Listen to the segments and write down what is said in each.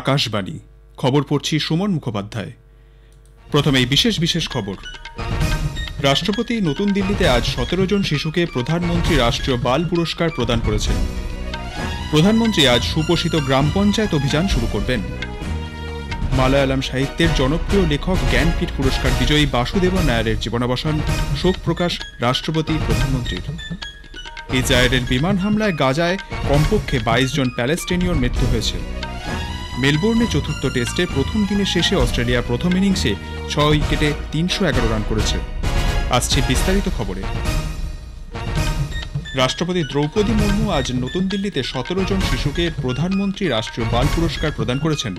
আকাশবাণী খবর পড়ছি সুমন মুখোপাধ্যায়। প্রথমেই বিশেষ খবর। রাষ্ট্রপতি নতুন দিল্লিতে আজ 17 জন শিশুকে প্রধানমন্ত্রী রাষ্ট্রীয় বাল পুরস্কার প্রদান করেছেন। প্রধানমন্ত্রী আজ সুপোষিত গ্রাম পঞ্চায়েত অভিযান শুরু করবেন। মালয়ালম সাহিত্যের জনপ্রিয় লেখক জ্ঞানপীঠ পুরস্কার বিজয়ী বাসুদেবন নায়ারের জীবনাবসান শোক প্রকাশ রাষ্ট্রপতি প্রধানমন্ত্রীর। ইসরায়েলের বিমান হামলায় গাজায় কমপক্ষে 22 জন প্যালেস্টিনীয়র মৃত্যু হয়েছে। মেলবোর্নে চতুর্থ টেস্টে প্রথম দিনের শেষে অস্ট্রেলিয়া প্রথম ইনিংসে 6 উইকেটে 311 রান করেছে। আসছে বিস্তারিত খবরে। রাষ্ট্রপতি দ্রৌপদী মুর্মু আজ নতুন দিল্লিতে 17 জন শিশুকে প্রধানমন্ত্রী রাষ্ট্রীয় বাল পুরস্কার প্রদান করেছেন।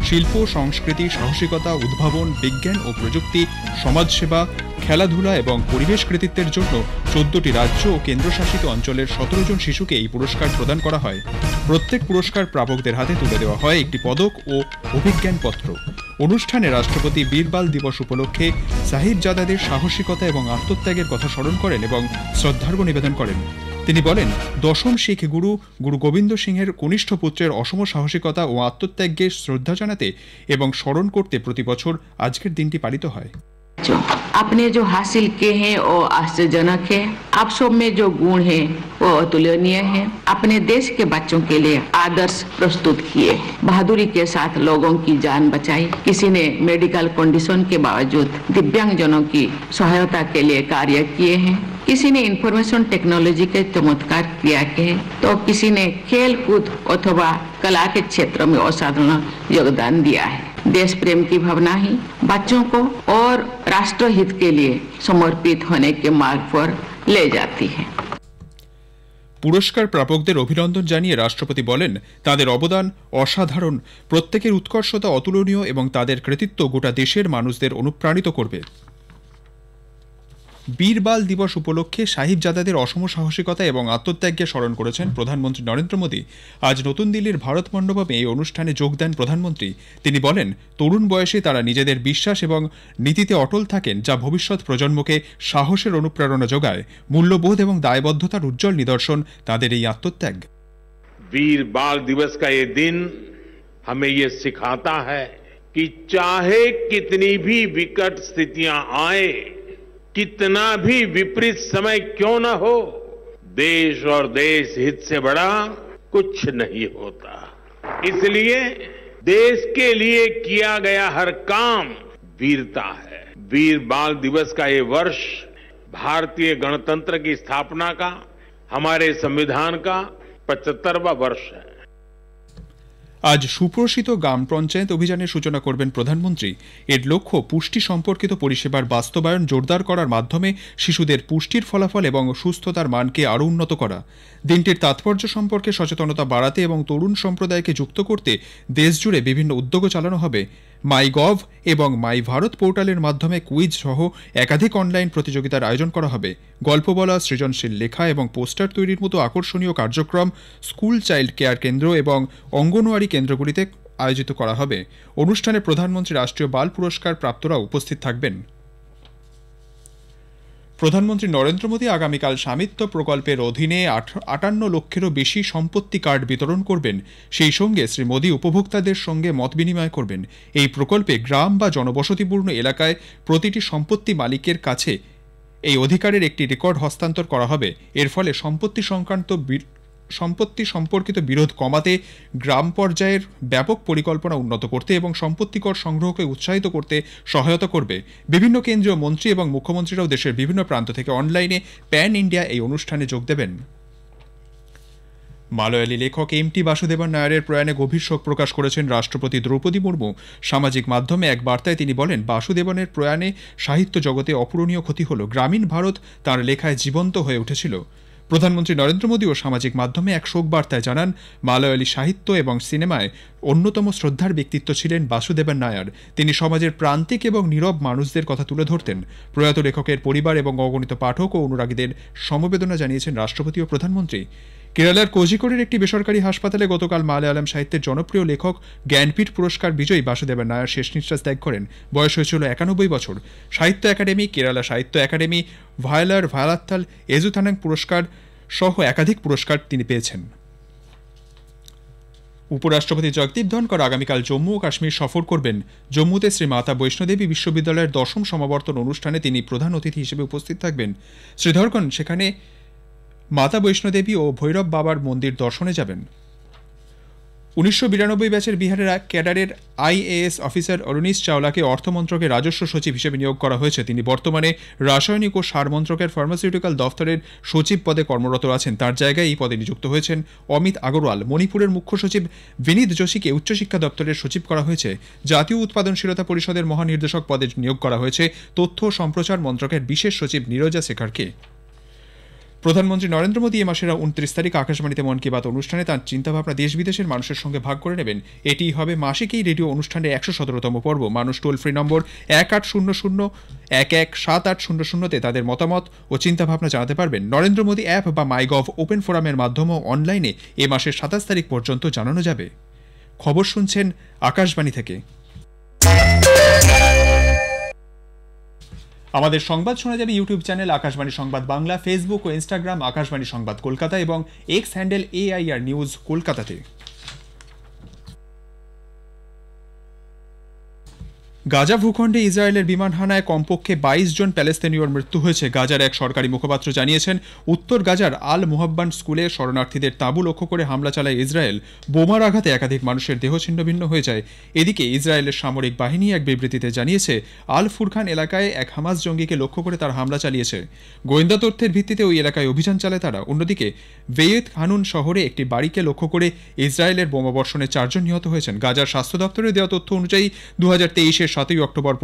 শিল্প, সংস্কৃতি, সাহসিকতা, উদ্ভাবন, বিজ্ঞান ও প্রযুক্তি, সমাজসেবা, খেলাধুলা এবং পরিবেশ কৃতিত্বের জন্য 14টি রাজ্য ও কেন্দ্রশাসিত অঞ্চলের 17 জন শিশুকে এই পুরস্কার প্রদান করা হয়। প্রত্যেক পুরস্কার প্রাপকদের হাতে তুলে দেওয়া হয় একটি পদক ও অভিজ্ঞানপত্র। অনুষ্ঠানে রাষ্ট্রপতি বীরবাল দিবস উপলক্ষে সাহিবজাদাদের সাহসিকতা এবং আত্মত্যাগের কথা স্মরণ করেন এবং শ্রদ্ধার্ঘ্য নিবেদন করেন। তিনি বলেন, দশম শিখ গুরু গোবিন্দ সিংহের কনিষ্ঠ পুত্রের অসম সাহসিকতা ও আত্মত্যাগকে শ্রদ্ধা জানাতে এবং স্মরণ করতে প্রতি বছর আজকের দিনটি পালিত হয়। आपने जो हासिल किए हैं वो आश्चर्यजनक है। आप सब में जो गुण है वो अतुलनीय है। अपने देश के बच्चों के लिए आदर्श प्रस्तुत किए, बहादुरी के साथ लोगों की जान बचाई। किसी ने मेडिकल कंडीशन के बावजूद दिव्यांगजनों की सहायता के लिए कार्य किए हैं। किसी ने इंफॉर्मेशन टेक्नोलॉजी के चमत्कार किया है, तो किसी ने खेल कूद अथवा कला के क्षेत्र में असाधारण योगदान दिया है। देश प्रेम की भावना ही बच्चों को और राष्ट्र हित के लिए समर्पित होने के मार्ग पर ले जाती है। পুরস্কার প্রাপকদের অভিনন্দন জানিয়ে রাষ্ট্রপতি বলেন, তাদের অবদান অসাধারণ, প্রত্যেকের উৎকর্ষতা অতুলনীয় এবং তাদের কৃতিত্ব গোটা দেশের মানুষদের অনুপ্রাণিত করবে। বীরবাল দিবস উপলক্ষে সাহিবজাদাদের অসম সাহসিকতা এবং আত্মত্যাগকে স্মরণ করেছেন প্রধানমন্ত্রী নরেন্দ্র মোদী। আজ নতুন দিল্লির ভারত মণ্ডপে এই অনুষ্ঠানে যোগ দেন প্রধানমন্ত্রী। তিনি বলেন, তরুণ বয়সে তারা নিজেদের বিশ্বাস এবং নীতিতে অটল থাকেন, যা ভবিষ্যৎ প্রজন্মকে সাহসের অনুপ্রেরণা যোগায়। মূল্যবোধ এবং দায়বদ্ধতার উজ্জ্বল নিদর্শন তাদের এই আত্মত্যাগ। वीर बाल दिवस का ये दिन हमें ये सिखाता है कि चाहे कितनी भी विकट स्थितियां आए, कितना भी विपरीत समय क्यों न हो, देश और देश हित से बड़ा कुछ नहीं होता। इसलिए देश के लिए किया गया हर काम वीरता है। वीर बाल दिवस का ये वर्ष भारतीय गणतंत्र की स्थापना का, हमारे संविधान का 75वां वर्ष है। আজ সুপ্রসিত গ্রাম পঞ্চায়েত অভিযানের সূচনা করবেন প্রধানমন্ত্রী। এর লক্ষ্য পুষ্টি সম্পর্কিত পরিষেবার বাস্তবায়ন জোরদার করার মাধ্যমে শিশুদের পুষ্টির ফলাফল এবং সুস্থতার মানকে আরও উন্নত করা। দিনটির তাৎপর্য সম্পর্কে সচেতনতা বাড়াতে এবং তরুণ সম্প্রদায়কে যুক্ত করতে দেশজুড়ে বিভিন্ন উদ্যোগও চালানো হবে। মাই গভ এবং মাই ভারত পোর্টালের মাধ্যমে কুইজ সহ একাধিক অনলাইন প্রতিযোগিতার আয়োজন করা হবে। গল্প বলা, সৃজনশীল লেখা এবং পোস্টার তৈরির মতো আকর্ষণীয় কার্যক্রম স্কুল চাইল্ড কেয়ার কেন্দ্র এবং অঙ্গনওয়াড়ি কেন্দ্রগুলিতে আয়োজিত করা হবে। অনুষ্ঠানে প্রধানমন্ত্রী রাষ্ট্রীয় বাল পুরস্কার প্রাপ্তরা উপস্থিত থাকবেন। প্রধানমন্ত্রী নরেন্দ্র মোদী আগামীকাল স্বামিত্ব প্রকল্পের অধীনে 58 লক্ষেরও বেশি সম্পত্তি কার্ড বিতরণ করবেন। সেই সঙ্গে শ্রী মোদী উপভোক্তাদের সঙ্গে মত বিনিময় করবেন। এই প্রকল্পে গ্রাম বা জনবসতিপূর্ণ এলাকায় প্রতিটি সম্পত্তি মালিকের কাছে এই অধিকারের একটি রেকর্ড হস্তান্তর করা হবে। এর ফলে সম্পত্তি সম্পর্কিত বিরোধ কমাতে, গ্রাম পর্যায়ের ব্যাপক পরিকল্পনা উন্নত করতে এবং সম্পত্তি কর সংগ্রহকে উৎসাহিত করতে সহায়তা করবে। বিভিন্ন কেন্দ্রীয় মন্ত্রী এবং মুখ্যমন্ত্রীরাও দেশের বিভিন্ন প্রান্ত থেকে অনলাইনে প্যান ইন্ডিয়া এই অনুষ্ঠানে যোগ দেবেন। মালয়ালি লেখক এম.টি. বাসুদেবন নায়ারের প্রয়াণে গভীর শোক প্রকাশ করেছেন রাষ্ট্রপতি দ্রৌপদী মুর্মু। সামাজিক মাধ্যমে এক বার্তায় তিনি বলেন, বাসুদেবনের প্রয়াণে সাহিত্য জগতে অপূরণীয় ক্ষতি হল। গ্রামীণ ভারত তাঁর লেখায় জীবন্ত হয়ে উঠেছিল। প্রধানমন্ত্রী নরেন্দ্র মোদীও সামাজিক মাধ্যমে এক শোক বার্তায় জানান, মালয়ালি সাহিত্য এবং সিনেমায় অন্যতম শ্রদ্ধার ব্যক্তিত্ব ছিলেন বাসুদেবন নায়ার। তিনি সমাজের প্রান্তিক এবং নীরব মানুষদের কথা তুলে ধরতেন। প্রয়াত লেখকের পরিবার এবং অগণিত পাঠক ও অনুরাগীদের সমবেদনা জানিয়েছেন রাষ্ট্রপতি ও প্রধানমন্ত্রী। কেরালার কোজিকোড়ের একটি বেসরকারি হাসপাতালে গতকাল মালয়ালম সাহিত্যের জনপ্রিয় লেখক জ্ঞানপীঠ পুরস্কার বিজয়ী বাসুদেবন নায়ার শেষ নিঃশ্বাস ত্যাগ করেন। বয়স হয়েছিল 91 বছর। সাহিত্য একাডেমি, কেরালা সাহিত্য একাডেমি, ভায়ালার ভায়ালাত্তাল এজুথানাং পুরস্কার সহ একাধিক পুরস্কার তিনি পেয়েছেন। উপরাষ্ট্রপতি জগদীপ ধনকর আগামীকাল জম্মু ও কাশ্মীর সফর করবেন। জম্মুতে শ্রী মাতা বৈষ্ণোদেবী বিশ্ববিদ্যালয়ের 10ম সমাবর্তন অনুষ্ঠানে তিনি প্রধান অতিথি হিসেবে উপস্থিত থাকবেন। শ্রী ধনকর সেখানে মাতা বৈষ্ণোদেবী ও ভৈরব বাবার মন্দির দর্শনে যাবেন। 1992 ব্যাচের বিহারের ক্যাডারের IAS অফিসার অরুণীশ চাওলাকে অর্থমন্ত্রকের রাজস্ব সচিব হিসেবে নিয়োগ করা হয়েছে। তিনি বর্তমানে রাসায়নিক ও সার মন্ত্রকের ফার্মাসিউটিক্যাল দফতরের সচিব পদে কর্মরত আছেন। তার জায়গায় এই পদে নিযুক্ত হয়েছেন অমিত আগরওয়াল। মণিপুরের মুখ্য সচিব বিনীত যোশীকে উচ্চশিক্ষা দপ্তরের সচিব করা হয়েছে। জাতীয় উৎপাদনশীলতা পরিষদের মহানির্দেশক পদে নিয়োগ করা হয়েছে তথ্য ও সম্প্রচার মন্ত্রকের বিশেষ সচিব নীরজা শেখারকে। প্রধানমন্ত্রী নরেন্দ্র মোদী এই মাসের 29 তারিখ আকাশবাণীতে মন কি বাত অনুষ্ঠানে তাঁর চিন্তাভাবনা দেশ বিদেশের মানুষের সঙ্গে ভাগ করে নেবেন। এটি হবে মাসিক এই রেডিও অনুষ্ঠানের 117তম পর্ব। মানুষ টোল ফ্রি নম্বর 1800-117800-তে তাদের মতামত ও চিন্তাভাবনা জানাতে পারবেন। নরেন্দ্র মোদী অ্যাপ বা মাইগভ ওপেন ফোরামের মাধ্যমেও অনলাইনে এ মাসের 27 তারিখ পর্যন্ত জানানো যাবে। খবর শুনছেন আকাশবাণী থেকে। আমাদের সংবাদ শোনা যাবে ইউটিউব চ্যানেল আকাশবাণী সংবাদ বাংলা, ফেসবুক ও ইনস্টাগ্রাম আকাশবাণী সংবাদ কলকাতা এবং এক্স হ্যান্ডেল AIR নিউজ কলকাতাতে। গাজা ভূখণ্ডে ইসরায়েলের বিমান হানায় কমপক্ষে 22 জন প্যালেস্তিনীয়র মৃত্যু হয়েছে। গাজার এক সরকারি মুখপাত্র জানিয়েছেন, উত্তর গাজার আল মুহাব্বান স্কুলে শরণার্থীদের তাঁবু লক্ষ্য করে হামলা চালায় ইসরায়েল। বোমার আঘাতে একাধিক মানুষের দেহ ছিন্নভিন্ন হয়ে যায়। এদিকে ইসরায়েলের সামরিক বাহিনী এক বিবৃতিতে জানিয়েছে, আল ফুরখান এলাকায় এক হামাস জঙ্গিকে লক্ষ্য করে তারা হামলা চালিয়েছে। গোয়েন্দা তথ্যের ভিত্তিতে ওই এলাকায় অভিযান চালায় তারা। অন্যদিকে বেয়েত হানুন শহরে একটি বাড়িকে লক্ষ্য করে ইসরায়েলের বোমাবর্ষণে 4 জন নিহত হয়েছেন। গাজার স্বাস্থ্য দপ্তরের দেওয়া তথ্য অনুযায়ী 2023-এর 7 অক্টোবর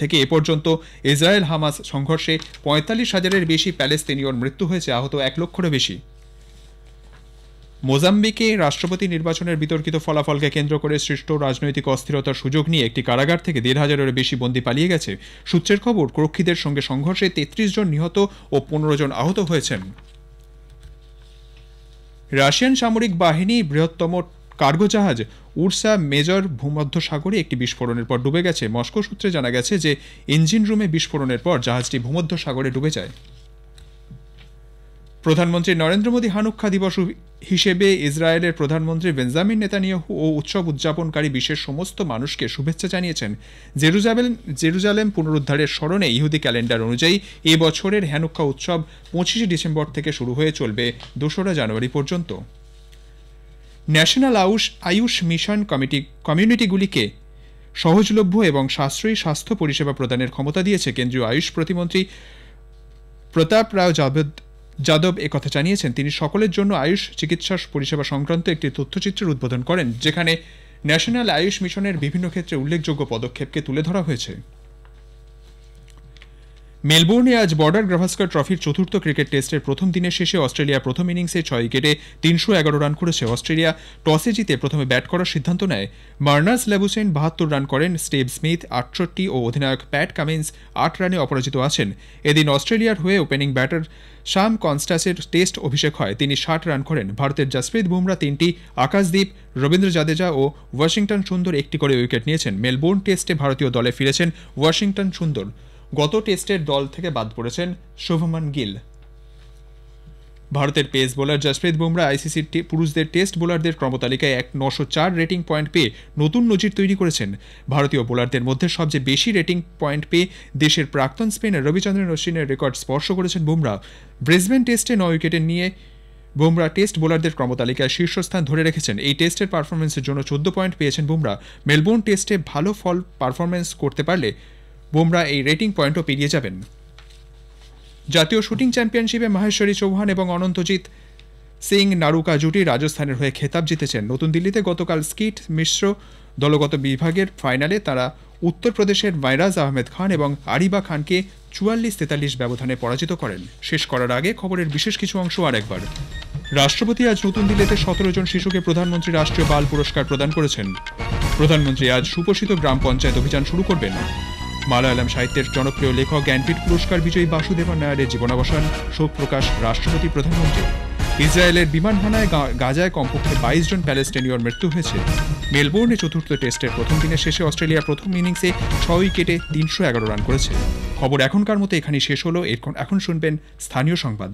থেকে এ পর্যন্ত ইসরায়েল হামাস সংঘর্ষে 45,000-এর বেশি প্যালেস্তিনীয়র মৃত্যু হয়েছে, আহত 1 লক্ষেরও বেশি। মোজাম্বিকে রাষ্ট্রপতি নির্বাচনের বিতর্কিত ফলাফলকে কেন্দ্র করে সৃষ্ট রাজনৈতিক অস্থিরতার সুযোগ নিয়ে একটি কারাগার থেকে 1,500-এরও বেশি বন্দী পালিয়ে গেছে। সূত্রের খবর, রক্ষীদের সঙ্গে সংঘর্ষে 33 জন নিহত ও 15 জন আহত হয়েছেন। রাশিয়ান সামরিক বাহিনী বৃহত্তম কার্গো জাহাজ উর্সা মেজর ভূমধ্যসাগরে একটি বিস্ফোরণের পর ডুবে গেছে। মস্কো সূত্রে জানা গেছে যে ইঞ্জিন রুমে বিস্ফোরণের পর জাহাজটি ভূমধ্যসাগরে ডুবে যায়। প্রধানমন্ত্রী নরেন্দ্র মোদী হানুক্কা দিবস হিসেবে ইসরায়েলের প্রধানমন্ত্রী বেঞ্জামিন নেতানিয়াহু ও উৎসব উদযাপনকারী বিশ্বের সমস্ত মানুষকে শুভেচ্ছা জানিয়েছেন। জেরুজালেম পুনরুদ্ধারের স্মরণে ইহুদি ক্যালেন্ডার অনুযায়ী এ বছরের হানুক্কা উৎসব 25 ডিসেম্বর থেকে শুরু হয়ে চলবে 2রা জানুয়ারি পর্যন্ত। ন্যাশনাল আয়ুষ মিশন কমিউনিটিগুলিকে সহজলভ্য এবং সাশ্রয়ী স্বাস্থ্য পরিষেবা প্রদানের ক্ষমতা দিয়েছে। কেন্দ্রীয় আয়ুষ প্রতিমন্ত্রী প্রতাপ রাও যাদব একথা জানিয়েছেন। তিনি সকলের জন্য আয়ুষ চিকিৎসা পরিষেবা সংক্রান্ত একটি তথ্যচিত্রের উদ্বোধন করেন, যেখানে ন্যাশনাল আয়ুষ মিশনের বিভিন্ন ক্ষেত্রে উল্লেখযোগ্য পদক্ষেপকে তুলে ধরা হয়েছে। মেলবোর্নে আজ বর্ডার গাভাস্কর ট্রফির 4র্থ ক্রিকেট টেস্টের প্রথম দিনের শেষে অস্ট্রেলিয়া প্রথম ইনিংসে 6 উইকেটে 311 রান করেছে। অস্ট্রেলিয়া টসে জিতে প্রথমে ব্যাট করার সিদ্ধান্ত নেয়। মার্নাস লেবুসেন 72 রান করেন, স্টিভ স্মিথ 68 ও অধিনায়ক প্যাট কামিন্স 8 রানে অপরাজিত আছেন। এদিন অস্ট্রেলিয়ার হয়ে ওপেনিং ব্যাটার শাম কনস্টাসের টেস্ট অভিষেক হয়, তিনি 60 রান করেন। ভারতের জসপ্রীত বুমরা 3টি, আকাশদীপ, রবীন্দ্র জাদেজা ও ওয়াশিংটন সুন্দর 1টি করে উইকেট নিয়েছেন। মেলবোর্ন টেস্টে ভারতীয় দলে ফিরেছেন ওয়াশিংটন সুন্দর। গত টেস্টের দল থেকে বাদ পড়েছেন শুভমান গিল। ভারতের পেস বোলার জসপ্রীত বুমরা আইসিসির পুরুষদের টেস্ট বোলারদের ক্রমতালিকায় 904 রেটিং পয়েন্ট পেয়ে নতুন নজির তৈরি করেছেন। ভারতীয় বোলারদের মধ্যে সবচেয়ে বেশি রেটিং পয়েন্ট পেয়ে দেশের প্রাক্তন স্পিনার রবিচন্দ্রন অশ্বিনের রেকর্ড স্পর্শ করেছেন বুমরা। ব্রিসবেন টেস্টে 9 উইকেটে নিয়ে বুমরা টেস্ট বোলারদের ক্রমতালিকায় শীর্ষস্থান ধরে রেখেছেন। এই টেস্টের পারফরমেন্সের জন্য 14 পয়েন্ট পেয়েছেন বুমরা। মেলবোর্ন টেস্টে ভালো পারফরমেন্স করতে পারলে বুমরা এই রেটিং পয়েন্টও পেরিয়ে যাবেন। জাতীয় শুটিং চ্যাম্পিয়নশিপে মাহেশ্বরী চৌহান এবং অনন্তজিৎ সিং নারুকা জুটি রাজস্থানের হয়ে খেতাব জিতেছেন। নতুন দিল্লিতে গতকাল স্কিট মিশ্র দলগত বিভাগের ফাইনালে তারা উত্তরপ্রদেশের মাইরাজ আহমেদ খান এবং আরিবা খানকে 44-43 ব্যবধানে পরাজিত করেন। শেষ করার আগে খবরের বিশেষ কিছু অংশ আরেকবার। রাষ্ট্রপতি আজ নতুন দিল্লিতে 17 জন শিশুকে প্রধানমন্ত্রী রাষ্ট্রীয় বাল পুরস্কার প্রদান করেছেন। প্রধানমন্ত্রী আজ সুপোষিত গ্রাম পঞ্চায়েত অভিযান শুরু করবেন। মালায়ালাম সাহিত্যের জনপ্রিয় লেখক জ্ঞানপীঠ পুরস্কার বিজয়ী বাসুদেবন নায়ারের জীবনাবসান শোক প্রকাশ রাষ্ট্রপতি প্রধানমন্ত্রী। ইসরায়েলের বিমান হানায় গাজায় কমপক্ষে 22 জন প্যালেস্টিনীয়র মৃত্যু হয়েছে। মেলবোর্নে 4র্থ টেস্টের প্রথম দিনের শেষে অস্ট্রেলিয়া প্রথম ইনিংসে 6 উইকেটে 311 রান করেছে। খবর এখনকার মতো এখানেই শেষ হলো। এখন শুনবেন স্থানীয় সংবাদ।